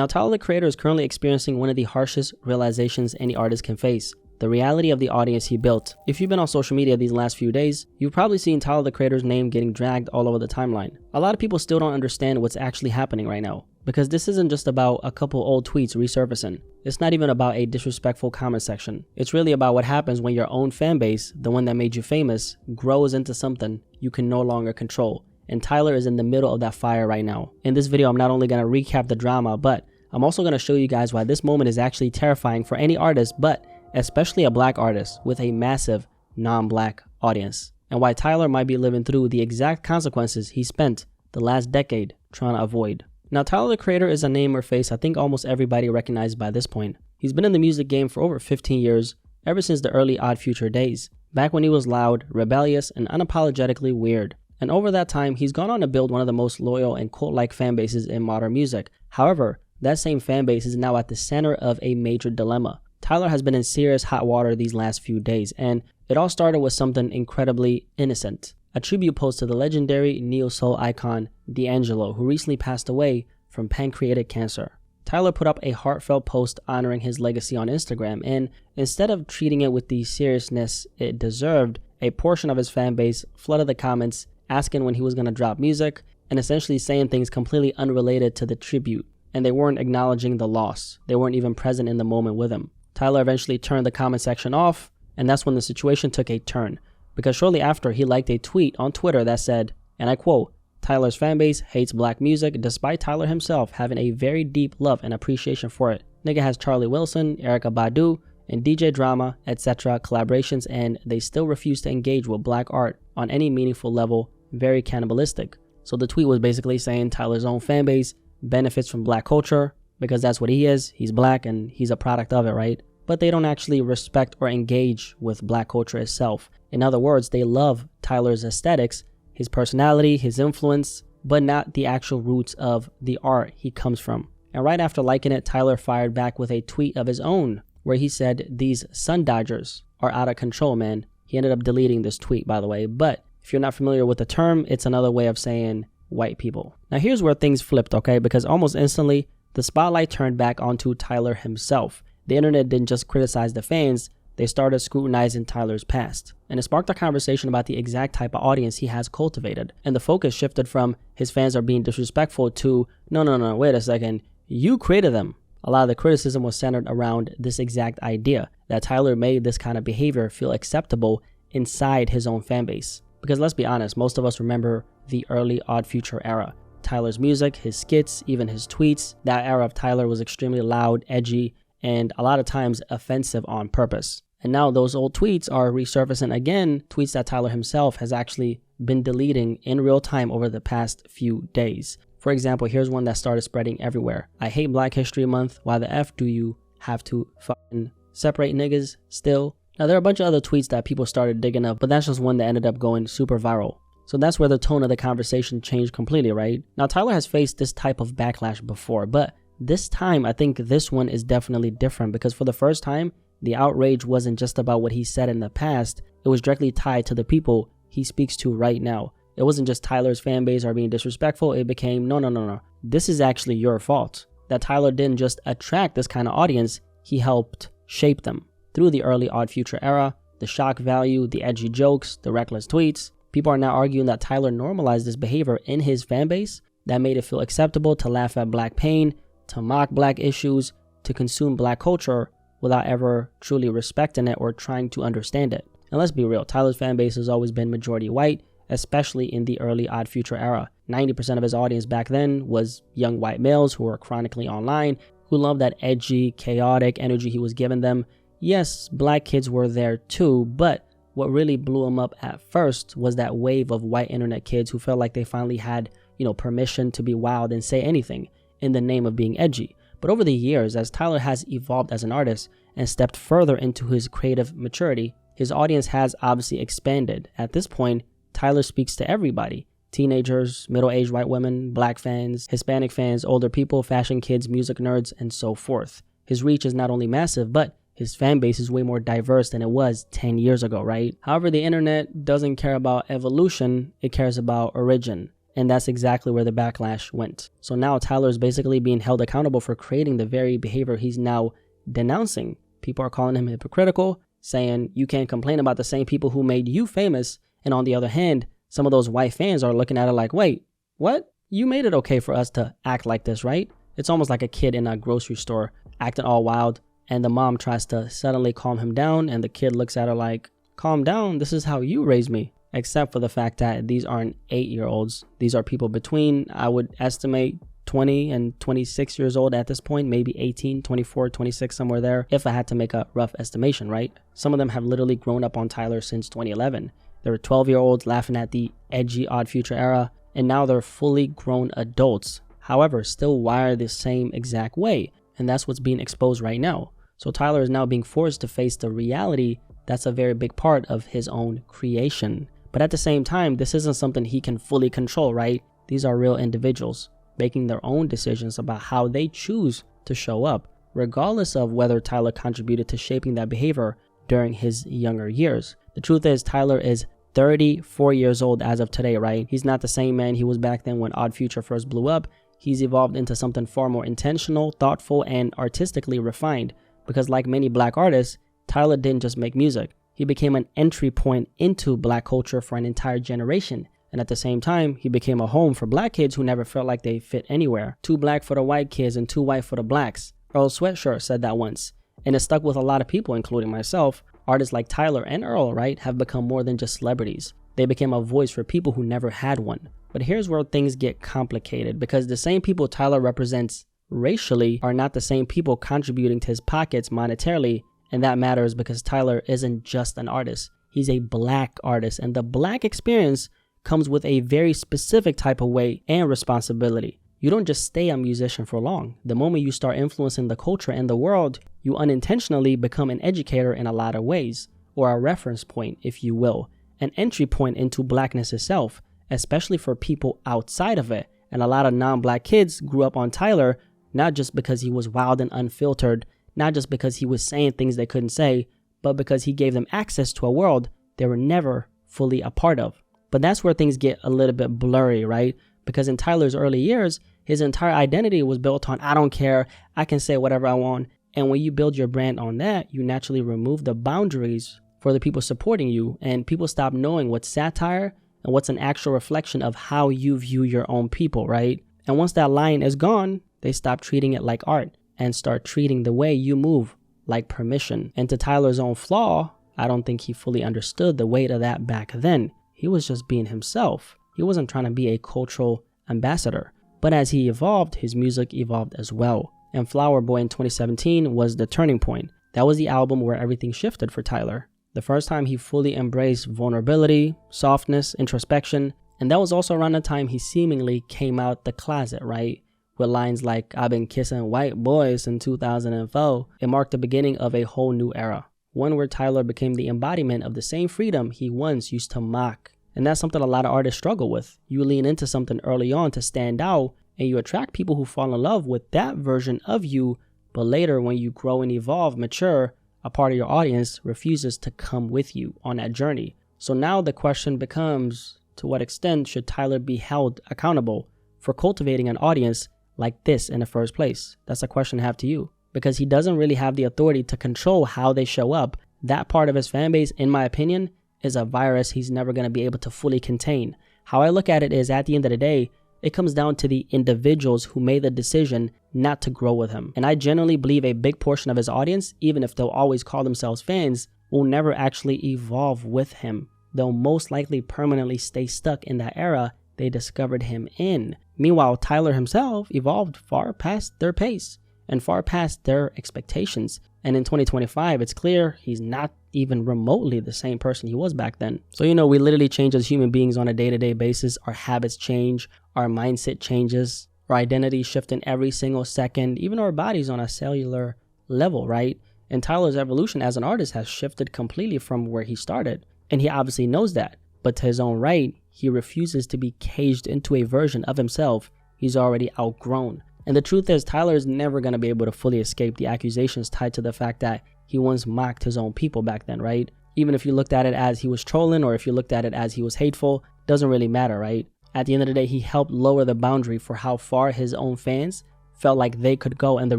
Now, Tyler the Creator is currently experiencing one of the harshest realizations any artist can face: the reality of the audience he built. If you've been on social media these last few days, you've probably seen Tyler the Creator's name getting dragged all over the timeline. A lot of people still don't understand what's actually happening right now, because this isn't just about a couple old tweets resurfacing. It's not even about a disrespectful comment section. It's really about what happens when your own fan base, the one that made you famous, grows into something you can no longer control. And Tyler is in the middle of that fire right now. In this video, I'm not only going to recap the drama, but I'm also going to show you guys why this moment is actually terrifying for any artist, but especially a black artist with a massive non-black audience, and why Tyler might be living through the exact consequences he spent the last decade trying to avoid. Now, Tyler the Creator is a name or face I think almost everybody recognizes by this point. He's been in the music game for over 15 years, ever since the early Odd Future days, back when he was loud, rebellious, and unapologetically weird. And over that time, he's gone on to build one of the most loyal and cult-like fan bases in modern music. However, that same fan base is now at the center of a major dilemma. Tyler has been in serious hot water these last few days, and it all started with something incredibly innocent: a tribute post to the legendary neo-soul icon D'Angelo, who recently passed away from pancreatic cancer. Tyler put up a heartfelt post honoring his legacy on Instagram, and instead of treating it with the seriousness it deserved, a portion of his fan base flooded the comments asking when he was going to drop music, and essentially saying things completely unrelated to the tribute, and they weren't acknowledging the loss. They weren't even present in the moment with him. Tyler eventually turned the comment section off, and that's when the situation took a turn, because shortly after he liked a tweet on Twitter that said, and I quote, "Tyler's fanbase hates black music despite Tyler himself having a very deep love and appreciation for it. Nigga has Charlie Wilson, Erykah Badu, and DJ Drama, etc. collaborations, and they still refuse to engage with black art on any meaningful level. Very cannibalistic." So the tweet was basically saying Tyler's own fanbase benefits from black culture because that's what he is. He's black and he's a product of it, right? But they don't actually respect or engage with black culture itself. In other words, they love Tyler's aesthetics, his personality, his influence, but not the actual roots of the art he comes from. And right after liking it, Tyler fired back with a tweet of his own where he said, "These Sun Dodgers are out of control, man." He ended up deleting this tweet, by the way, but if you're not familiar with the term, it's another way of saying white people. Now here's where things flipped, okay? Because almost instantly, the spotlight turned back onto Tyler himself. The internet didn't just criticize the fans, they started scrutinizing Tyler's past. And it sparked a conversation about the exact type of audience he has cultivated. And the focus shifted from his fans are being disrespectful to, no, wait a second, you created them. A lot of the criticism was centered around this exact idea, that Tyler made this kind of behavior feel acceptable inside his own fan base. Because let's be honest, most of us remember the early Odd Future era. Tyler's music, his skits, even his tweets. That era of Tyler was extremely loud, edgy, and a lot of times offensive on purpose. And now those old tweets are resurfacing again, tweets that Tyler himself has actually been deleting in real time over the past few days. For example, here's one that started spreading everywhere. "I hate Black History Month. Why the F do you have to fucking separate niggas still?" Now, there are a bunch of other tweets that people started digging up, but that's just one that ended up going super viral. So that's where the tone of the conversation changed completely, right? Now, Tyler has faced this type of backlash before, but this time, I think this one is definitely different because for the first time, the outrage wasn't just about what he said in the past. It was directly tied to the people he speaks to right now. It wasn't just Tyler's fan base are being disrespectful. It became, no. This is actually your fault. That Tyler didn't just attract this kind of audience, he helped shape them. Through the early Odd Future era, the shock value, the edgy jokes, the reckless tweets, people are now arguing that Tyler normalized this behavior in his fan base that made it feel acceptable to laugh at black pain, to mock black issues, to consume black culture without ever truly respecting it or trying to understand it. And let's be real, Tyler's fan base has always been majority white, especially in the early Odd Future era. 90% of his audience back then was young white males who were chronically online, who loved that edgy, chaotic energy he was giving them. Yes, black kids were there too, but what really blew him up at first was that wave of white internet kids who felt like they finally had, permission to be wild and say anything in the name of being edgy. But over the years, as Tyler has evolved as an artist and stepped further into his creative maturity, his audience has obviously expanded. At this point, Tyler speaks to everybody: teenagers, middle-aged white women, black fans, Hispanic fans, older people, fashion kids, music nerds, and so forth. His reach is not only massive, but his fan base is way more diverse than it was 10 years ago, right? However, the internet doesn't care about evolution, it cares about origin. And that's exactly where the backlash went. So now Tyler is basically being held accountable for creating the very behavior he's now denouncing. People are calling him hypocritical, saying you can't complain about the same people who made you famous. And on the other hand, some of those white fans are looking at it like, wait, what? You made it okay for us to act like this, right? It's almost like a kid in a grocery store acting all wild, and the mom tries to suddenly calm him down, and the kid looks at her like, calm down, this is how you raised me. Except for the fact that these aren't 8-year-olds. These are people between, I would estimate, 20 and 26 years old at this point, maybe 18, 24, 26, somewhere there, if I had to make a rough estimation, right? Some of them have literally grown up on Tyler since 2011. They were 12-year-olds laughing at the edgy Odd Future era, and now they're fully grown adults. However, still wired the same exact way, and that's what's being exposed right now. So Tyler is now being forced to face the reality that's a very big part of his own creation. But at the same time, this isn't something he can fully control, right? These are real individuals making their own decisions about how they choose to show up, regardless of whether Tyler contributed to shaping that behavior during his younger years. The truth is, Tyler is 34 years old as of today, right? He's not the same man he was back then when Odd Future first blew up. He's evolved into something far more intentional, thoughtful, and artistically refined. Because like many black artists, Tyler didn't just make music. He became an entry point into black culture for an entire generation. And at the same time, he became a home for black kids who never felt like they fit anywhere. Too black for the white kids and too white for the blacks. Earl Sweatshirt said that once. And it stuck with a lot of people, including myself. Artists like Tyler and Earl, right, have become more than just celebrities. They became a voice for people who never had one. But here's where things get complicated, because the same people Tyler represents racially are not the same people contributing to his pockets monetarily. And that matters because Tyler isn't just an artist. He's a black artist, and the black experience comes with a very specific type of weight and responsibility. You don't just stay a musician for long. The moment you start influencing the culture and the world, you unintentionally become an educator in a lot of ways, or a reference point, if you will, an entry point into blackness itself, especially for people outside of it. And a lot of non-black kids grew up on Tyler, not just because he was wild and unfiltered, not just because he was saying things they couldn't say, but because he gave them access to a world they were never fully a part of. But that's where things get a little bit blurry, right? Because in Tyler's early years, his entire identity was built on, I don't care, I can say whatever I want. And when you build your brand on that, you naturally remove the boundaries for the people supporting you, and people stop knowing what's satire and what's an actual reflection of how you view your own people, right? And once that line is gone, they stop treating it like art and start treating the way you move like permission. And to Tyler's own flaw, I don't think he fully understood the weight of that back then. He was just being himself. He wasn't trying to be a cultural ambassador. But as he evolved, his music evolved as well. And Flower Boy in 2017 was the turning point. That was the album where everything shifted for Tyler. The first time he fully embraced vulnerability, softness, introspection. And that was also around the time he seemingly came out the closet, right? With lines like, I've been kissing white boys in 2004. It marked the beginning of a whole new era. One where Tyler became the embodiment of the same freedom he once used to mock. And that's something a lot of artists struggle with. You lean into something early on to stand out, and you attract people who fall in love with that version of you. But later, when you grow and evolve, mature, a part of your audience refuses to come with you on that journey. So now the question becomes, to what extent should Tyler be held accountable for cultivating an audience like this in the first place? That's a question I have to you, because he doesn't really have the authority to control how they show up. That part of his fan base, in my opinion, is a virus he's never going to be able to fully contain. How I look at it is, at the end of the day, it comes down to the individuals who made the decision not to grow with him. And I genuinely believe a big portion of his audience, even if they'll always call themselves fans, will never actually evolve with him. They'll most likely permanently stay stuck in that era they discovered him in. Meanwhile, Tyler himself evolved far past their pace and far past their expectations. And in 2025, it's clear he's not even remotely the same person he was back then. So, we literally change as human beings on a day-to-day basis. Our habits change, our mindset changes, our identity shifting every single second, even our bodies on a cellular level, right? And Tyler's evolution as an artist has shifted completely from where he started. And he obviously knows that. But to his own right, he refuses to be caged into a version of himself he's already outgrown. And the truth is, Tyler is never going to be able to fully escape the accusations tied to the fact that he once mocked his own people back then, right? Even if you looked at it as he was trolling, or if you looked at it as he was hateful, doesn't really matter, right? At the end of the day, he helped lower the boundary for how far his own fans felt like they could go. And the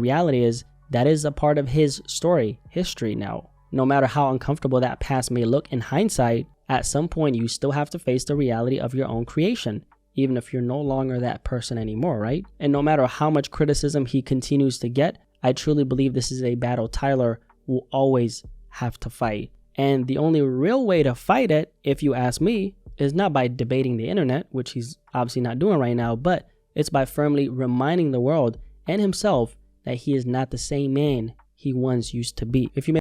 reality is that is a part of his story, history now. No matter how uncomfortable that past may look in hindsight, at some point you still have to face the reality of your own creation, even if you're no longer that person anymore, right? And no matter how much criticism he continues to get, I truly believe this is a battle Tyler will always have to fight. And the only real way to fight it, if you ask me, is not by debating the internet, which he's obviously not doing right now, but it's by firmly reminding the world and himself that he is not the same man he once used to be. If you